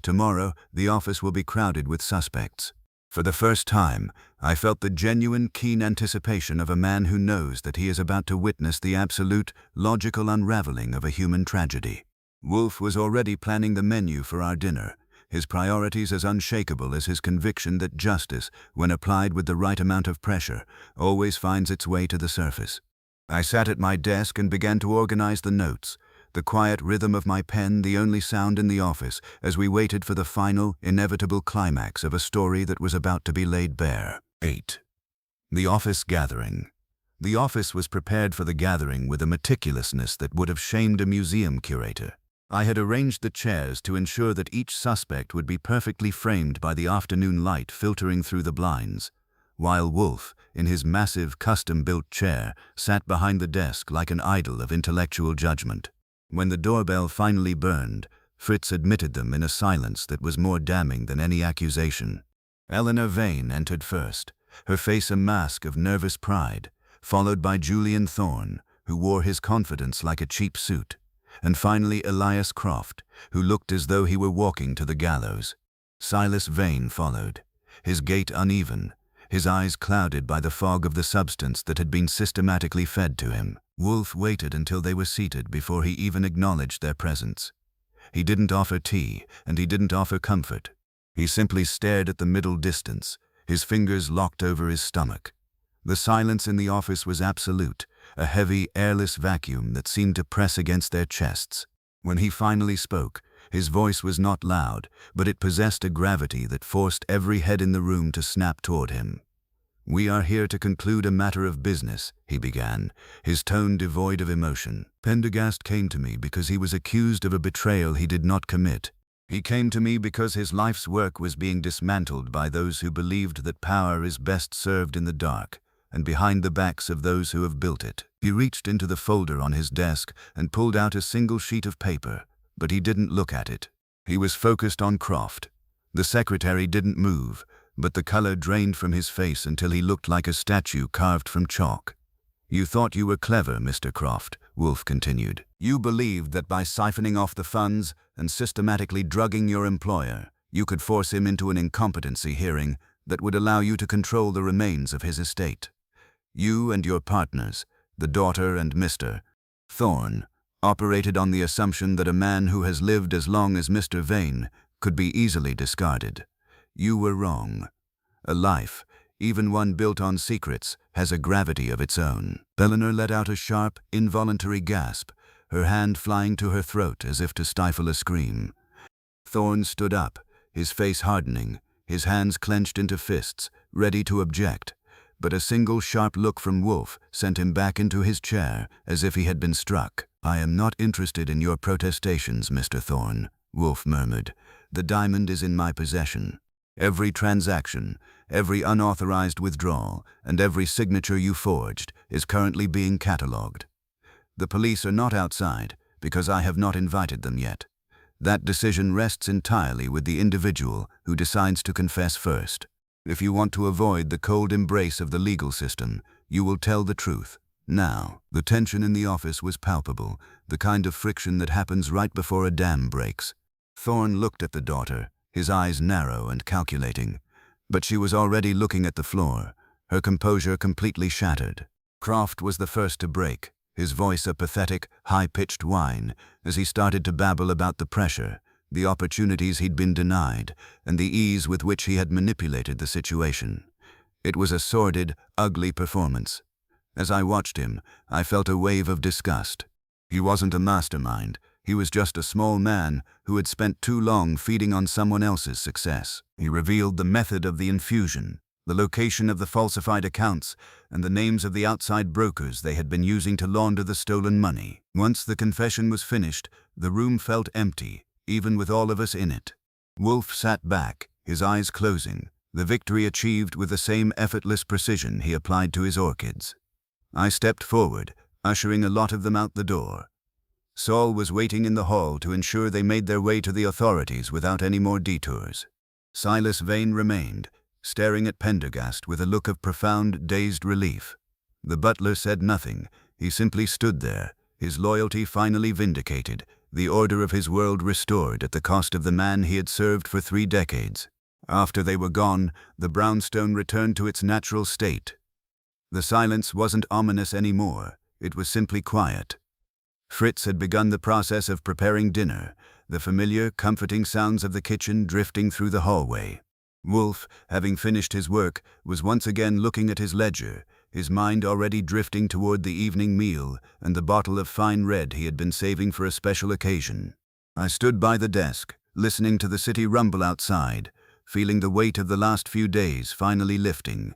Tomorrow, the office will be crowded with suspects. For the first time, I felt the genuine, keen anticipation of a man who knows that he is about to witness the absolute, logical unraveling of a human tragedy. Wolfe was already planning the menu for our dinner, his priorities as unshakable as his conviction that justice, when applied with the right amount of pressure, always finds its way to the surface. I sat at my desk and began to organize the notes, the quiet rhythm of my pen the only sound in the office as we waited for the final, inevitable climax of a story that was about to be laid bare. 8. The office gathering. The office was prepared for the gathering with a meticulousness that would have shamed a museum curator. I had arranged the chairs to ensure that each suspect would be perfectly framed by the afternoon light filtering through the blinds, while Wolfe, in his massive custom-built chair, sat behind the desk like an idol of intellectual judgment. When the doorbell finally burned, Fritz admitted them in a silence that was more damning than any accusation. Eleanor Vane entered first, her face a mask of nervous pride, followed by Julian Thorne, who wore his confidence like a cheap suit, and finally Elias Croft, who looked as though he were walking to the gallows. Silas Vane followed, his gait uneven, his eyes clouded by the fog of the substance that had been systematically fed to him. Wolfe waited until they were seated before he even acknowledged their presence. He didn't offer tea, and he didn't offer comfort. He simply stared at the middle distance, his fingers locked over his stomach. The silence in the office was absolute, a heavy, airless vacuum that seemed to press against their chests. When he finally spoke, his voice was not loud, but it possessed a gravity that forced every head in the room to snap toward him. "We are here to conclude a matter of business," he began, his tone devoid of emotion. "Pendergast came to me because he was accused of a betrayal he did not commit. He came to me because his life's work was being dismantled by those who believed that power is best served in the dark and behind the backs of those who have built it." He reached into the folder on his desk and pulled out a single sheet of paper, but he didn't look at it. He was focused on Croft. The secretary didn't move, but the color drained from his face until he looked like a statue carved from chalk. "You thought you were clever, Mr. Croft," Wolfe continued. "You believed that by siphoning off the funds and systematically drugging your employer, you could force him into an incompetency hearing that would allow you to control the remains of his estate. You and your partners, the daughter and Mr. Thorne, operated on the assumption that a man who has lived as long as Mr. Vane could be easily discarded. You were wrong. A life, even one built on secrets, has a gravity of its own." Eleanor let out a sharp, involuntary gasp, her hand flying to her throat as if to stifle a scream. Thorne stood up, his face hardening, his hands clenched into fists, ready to object. But a single sharp look from Wolfe sent him back into his chair as if he had been struck. "I am not interested in your protestations, Mr. Thorne," Wolfe murmured. "The diamond is in my possession. Every transaction, every unauthorized withdrawal, and every signature you forged is currently being catalogued. The police are not outside because I have not invited them yet. That decision rests entirely with the individual who decides to confess first. If you want to avoid the cold embrace of the legal system, you will tell the truth. Now." The tension in the office was palpable, the kind of friction that happens right before a dam breaks. Thorne looked at the daughter, his eyes narrow and calculating. But she was already looking at the floor, her composure completely shattered. Croft was the first to break, his voice a pathetic, high-pitched whine, as he started to babble about the pressure, the opportunities he'd been denied, and the ease with which he had manipulated the situation. It was a sordid, ugly performance. As I watched him, I felt a wave of disgust. He wasn't a mastermind. He was just a small man who had spent too long feeding on someone else's success. He revealed the method of the infusion, the location of the falsified accounts, and the names of the outside brokers they had been using to launder the stolen money. Once the confession was finished, the room felt empty, even with all of us in it. Wolfe sat back, his eyes closing, the victory achieved with the same effortless precision he applied to his orchids. I stepped forward, ushering a lot of them out the door. Saul was waiting in the hall to ensure they made their way to the authorities without any more detours. Silas Vane remained, staring at Pendergast with a look of profound, dazed relief. The butler said nothing. He simply stood there, his loyalty finally vindicated, the order of his world restored at the cost of the man he had served for 3 decades. After they were gone, the brownstone returned to its natural state. The silence wasn't ominous anymore. It was simply quiet. Fritz had begun the process of preparing dinner, the familiar, comforting sounds of the kitchen drifting through the hallway. Wolfe, having finished his work, was once again looking at his ledger, his mind already drifting toward the evening meal and the bottle of fine red he had been saving for a special occasion. I stood by the desk, listening to the city rumble outside, feeling the weight of the last few days finally lifting.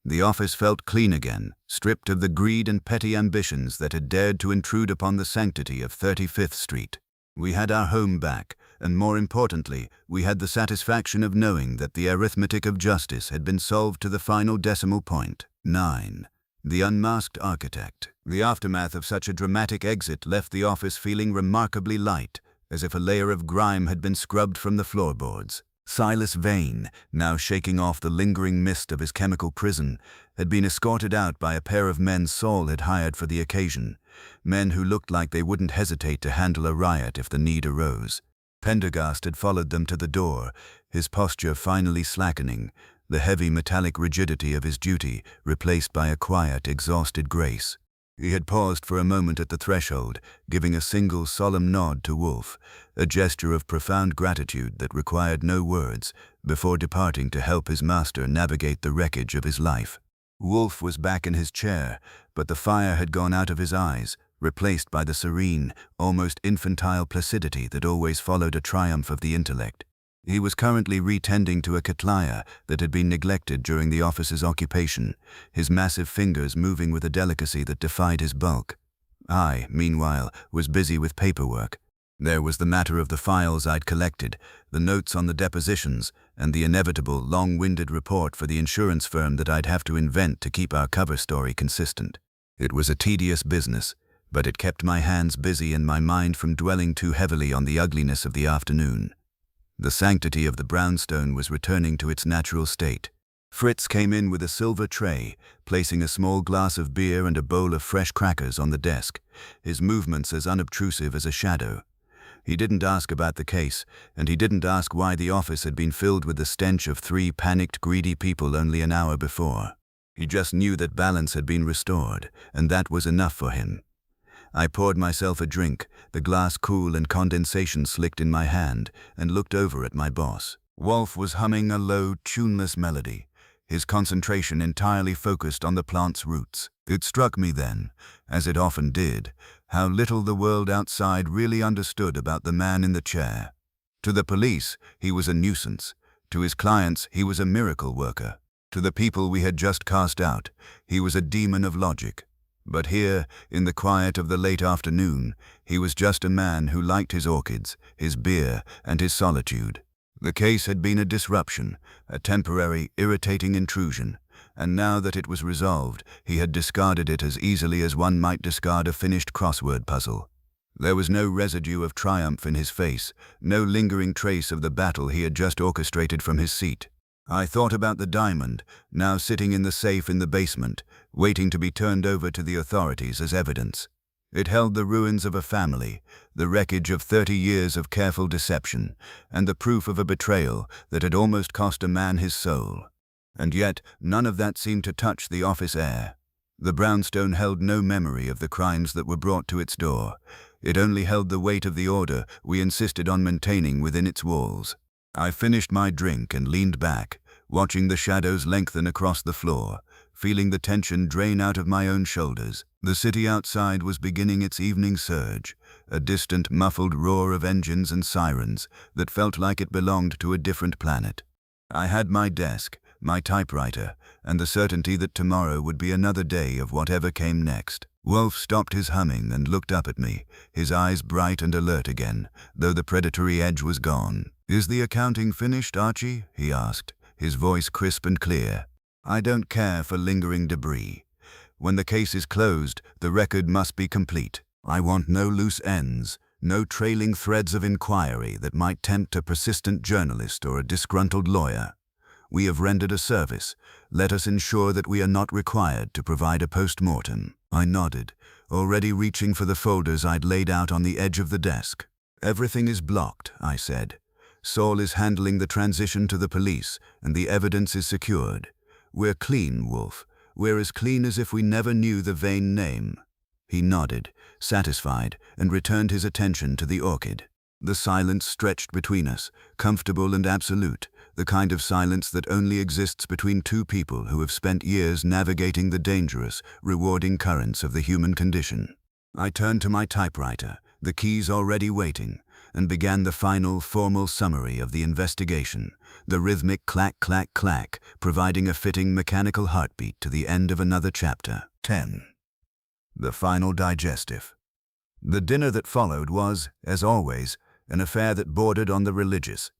The office felt clean again, stripped of the greed and petty ambitions that had dared to intrude upon the sanctity of 35th Street. We had our home back, and more importantly, we had the satisfaction of knowing that the arithmetic of justice had been solved to the final decimal point. 9. The Unmasked Architect. The aftermath of such a dramatic exit left the office feeling remarkably light, as if a layer of grime had been scrubbed from the floorboards. Silas Vane, now shaking off the lingering mist of his chemical prison, had been escorted out by a pair of men Saul had hired for the occasion, men who looked like they wouldn't hesitate to handle a riot if the need arose. Pendergast had followed them to the door, his posture finally slackening, the heavy metallic rigidity of his duty replaced by a quiet, exhausted grace. He had paused for a moment at the threshold, giving a single solemn nod to Wolfe, a gesture of profound gratitude that required no words, before departing to help his master navigate the wreckage of his life. Wolfe was back in his chair, but the fire had gone out of his eyes, replaced by the serene, almost infantile placidity that always followed a triumph of the intellect. He was currently retending to a cattleya that had been neglected during the officer's occupation, his massive fingers moving with a delicacy that defied his bulk. I, meanwhile, was busy with paperwork. There was the matter of the files I'd collected, the notes on the depositions, and the inevitable long-winded report for the insurance firm that I'd have to invent to keep our cover story consistent. It was a tedious business, but it kept my hands busy and my mind from dwelling too heavily on the ugliness of the afternoon. The sanctity of the brownstone was returning to its natural state. Fritz came in with a silver tray, placing a small glass of beer and a bowl of fresh crackers on the desk, his movements as unobtrusive as a shadow. He didn't ask about the case, and he didn't ask why the office had been filled with the stench of 3 panicked, greedy people only an hour before. He just knew that balance had been restored, and that was enough for him. I poured myself a drink, the glass cool and condensation slicked in my hand, and looked over at my boss. Wolfe was humming a low, tuneless melody, his concentration entirely focused on the plant's roots. It struck me then, as it often did, how little the world outside really understood about the man in the chair. To the police, he was a nuisance. To his clients, he was a miracle worker. To the people we had just cast out, he was a demon of logic. But here, in the quiet of the late afternoon, he was just a man who liked his orchids, his beer, and his solitude. The case had been a disruption, a temporary, irritating intrusion, and now that it was resolved, he had discarded it as easily as one might discard a finished crossword puzzle. There was no residue of triumph in his face, no lingering trace of the battle he had just orchestrated from his seat. I thought about the diamond, now sitting in the safe in the basement, waiting to be turned over to the authorities as evidence. It held the ruins of a family, the wreckage of 30 years of careful deception, and the proof of a betrayal that had almost cost a man his soul. And yet, none of that seemed to touch the office air. The brownstone held no memory of the crimes that were brought to its door. It only held the weight of the order we insisted on maintaining within its walls. I finished my drink and leaned back, watching the shadows lengthen across the floor, feeling the tension drain out of my own shoulders. The city outside was beginning its evening surge, a distant, muffled roar of engines and sirens that felt like it belonged to a different planet. I had my desk, my typewriter, and the certainty that tomorrow would be another day of whatever came next. Wolfe stopped his humming and looked up at me, his eyes bright and alert again, though the predatory edge was gone. "Is the accounting finished, Archie?" he asked, his voice crisp and clear. "I don't care for lingering debris. When the case is closed, the record must be complete. I want no loose ends, no trailing threads of inquiry that might tempt a persistent journalist or a disgruntled lawyer. We have rendered a service. Let us ensure that we are not required to provide a post-mortem." I nodded, already reaching for the folders I'd laid out on the edge of the desk. "Everything is blocked," I said. "Saul is handling the transition to the police, and the evidence is secured. We're clean, Wolfe. We're as clean as if we never knew the vain name." He nodded, satisfied, and returned his attention to the orchid. The silence stretched between us, comfortable and absolute, the kind of silence that only exists between two people who have spent years navigating the dangerous, rewarding currents of the human condition. I turned to my typewriter, the keys already waiting, and began the final, formal summary of the investigation, the rhythmic clack-clack-clack, providing a fitting mechanical heartbeat to the end of another chapter. 10. The final digestive. The dinner that followed was, as always, an affair that bordered on the religious.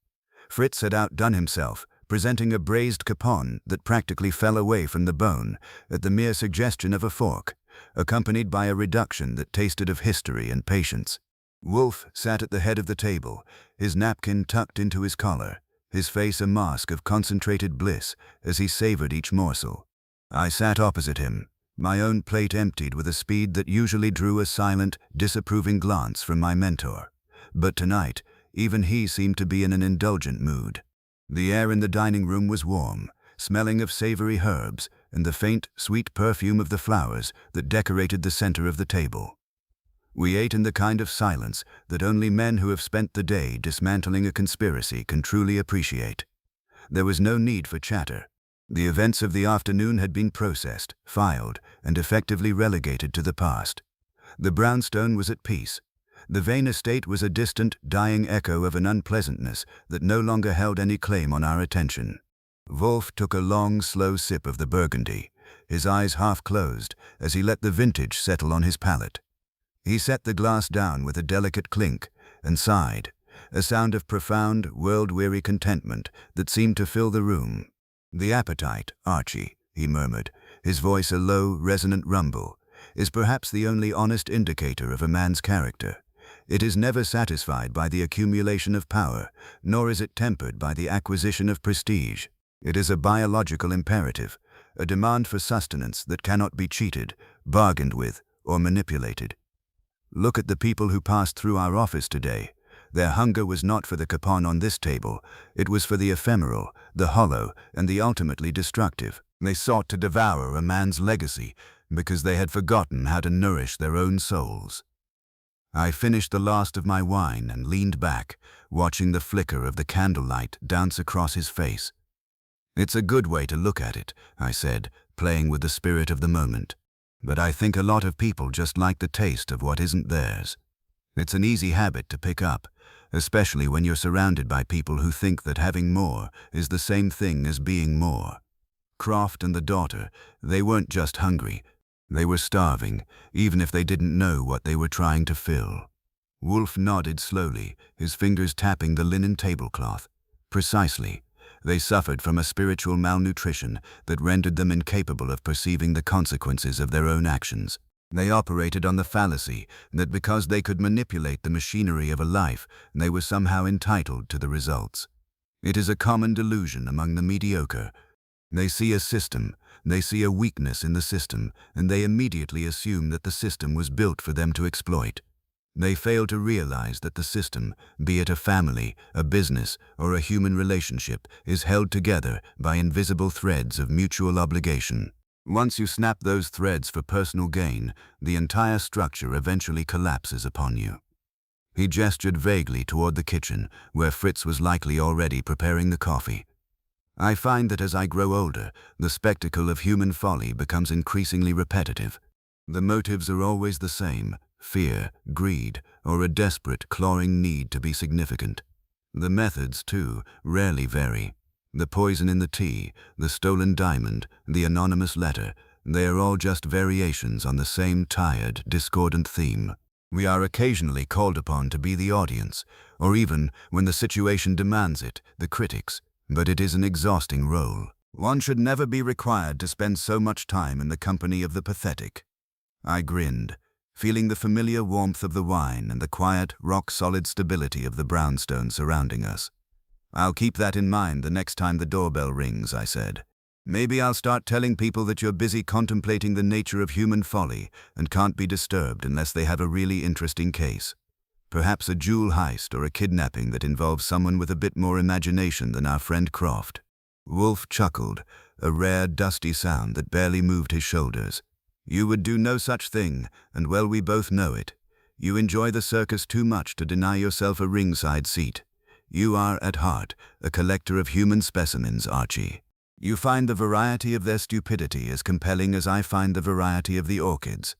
Fritz had outdone himself, presenting a braised capon that practically fell away from the bone at the mere suggestion of a fork, accompanied by a reduction that tasted of history and patience. Wolfe sat at the head of the table, his napkin tucked into his collar, his face a mask of concentrated bliss as he savored each morsel. I sat opposite him, my own plate emptied with a speed that usually drew a silent, disapproving glance from my mentor. But tonight, even he seemed to be in an indulgent mood. The air in the dining room was warm, smelling of savory herbs and the faint, sweet perfume of the flowers that decorated the center of the table. We ate in the kind of silence that only men who have spent the day dismantling a conspiracy can truly appreciate. There was no need for chatter. The events of the afternoon had been processed, filed, and effectively relegated to the past. The brownstone was at peace. The Vane estate was a distant, dying echo of an unpleasantness that no longer held any claim on our attention. Wolfe took a long, slow sip of the burgundy, his eyes half closed as he let the vintage settle on his palate. He set the glass down with a delicate clink and sighed, a sound of profound, world-weary contentment that seemed to fill the room. "The appetite, Archie," he murmured, his voice a low, resonant rumble, "is perhaps the only honest indicator of a man's character. It is never satisfied by the accumulation of power, nor is it tempered by the acquisition of prestige. It is a biological imperative, a demand for sustenance that cannot be cheated, bargained with, or manipulated. Look at the people who passed through our office today. Their hunger was not for the capon on this table, it was for the ephemeral, the hollow, and the ultimately destructive. They sought to devour a man's legacy because they had forgotten how to nourish their own souls." I finished the last of my wine and leaned back, watching the flicker of the candlelight dance across his face. "It's a good way to look at it," I said, playing with the spirit of the moment. "But I think a lot of people just like the taste of what isn't theirs. It's an easy habit to pick up, especially when you're surrounded by people who think that having more is the same thing as being more. Croft and the daughter, they weren't just hungry, they were starving, even if they didn't know what they were trying to fill." Wolfe nodded slowly, his fingers tapping the linen tablecloth. "Precisely. They suffered from a spiritual malnutrition that rendered them incapable of perceiving the consequences of their own actions. They operated on the fallacy that because they could manipulate the machinery of a life, they were somehow entitled to the results. It is a common delusion among the mediocre. They see a system, they see a weakness in the system, and they immediately assume that the system was built for them to exploit. They fail to realize that the system, be it a family, a business, or a human relationship, is held together by invisible threads of mutual obligation. Once you snap those threads for personal gain, the entire structure eventually collapses upon you." He gestured vaguely toward the kitchen, where Fritz was likely already preparing the coffee. "I find that as I grow older, the spectacle of human folly becomes increasingly repetitive. The motives are always the same: fear, greed, or a desperate, clawing need to be significant. The methods, too, rarely vary. The poison in the tea, the stolen diamond, the anonymous letter, they are all just variations on the same tired, discordant theme. We are occasionally called upon to be the audience, or even, when the situation demands it, the critics, but it is an exhausting role. One should never be required to spend so much time in the company of the pathetic." I grinned, feeling the familiar warmth of the wine and the quiet, rock-solid stability of the brownstone surrounding us. "I'll keep that in mind the next time the doorbell rings," I said. "Maybe I'll start telling people that you're busy contemplating the nature of human folly and can't be disturbed unless they have a really interesting case. Perhaps a jewel heist or a kidnapping that involves someone with a bit more imagination than our friend Croft." Wolfe chuckled, a rare, dusty sound that barely moved his shoulders. "You would do no such thing, and well, we both know it. You enjoy the circus too much to deny yourself a ringside seat. You are, at heart, a collector of human specimens, Archie. You find the variety of their stupidity as compelling as I find the variety of the orchids.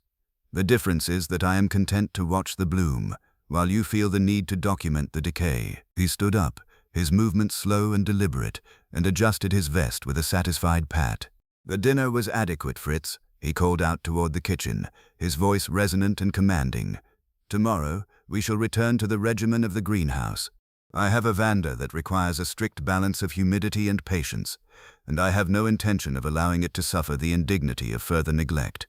The difference is that I am content to watch the bloom, while you feel the need to document the decay." He stood up, his movements slow and deliberate, and adjusted his vest with a satisfied pat. "The dinner was adequate, Fritz," he called out toward the kitchen, his voice resonant and commanding. "Tomorrow, we shall return to the regimen of the greenhouse. I have a Vanda that requires a strict balance of humidity and patience, and I have no intention of allowing it to suffer the indignity of further neglect.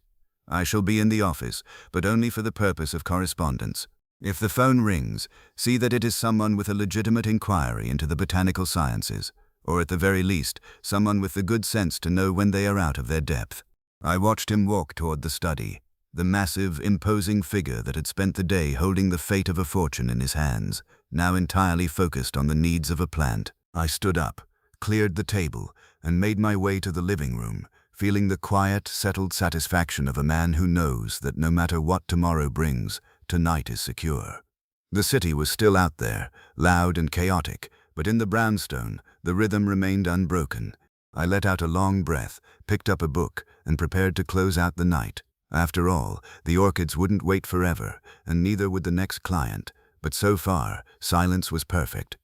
I shall be in the office, but only for the purpose of correspondence. If the phone rings, see that it is someone with a legitimate inquiry into the botanical sciences, or at the very least, someone with the good sense to know when they are out of their depth." I watched him walk toward the study, the massive, imposing figure that had spent the day holding the fate of a fortune in his hands, now entirely focused on the needs of a plant. I stood up, cleared the table, and made my way to the living room, feeling the quiet, settled satisfaction of a man who knows that no matter what tomorrow brings, tonight is secure. The city was still out there, loud and chaotic, but in the brownstone, the rhythm remained unbroken. I let out a long breath, picked up a book, and prepared to close out the night. After all, the orchids wouldn't wait forever, and neither would the next client. But so far, silence was perfect.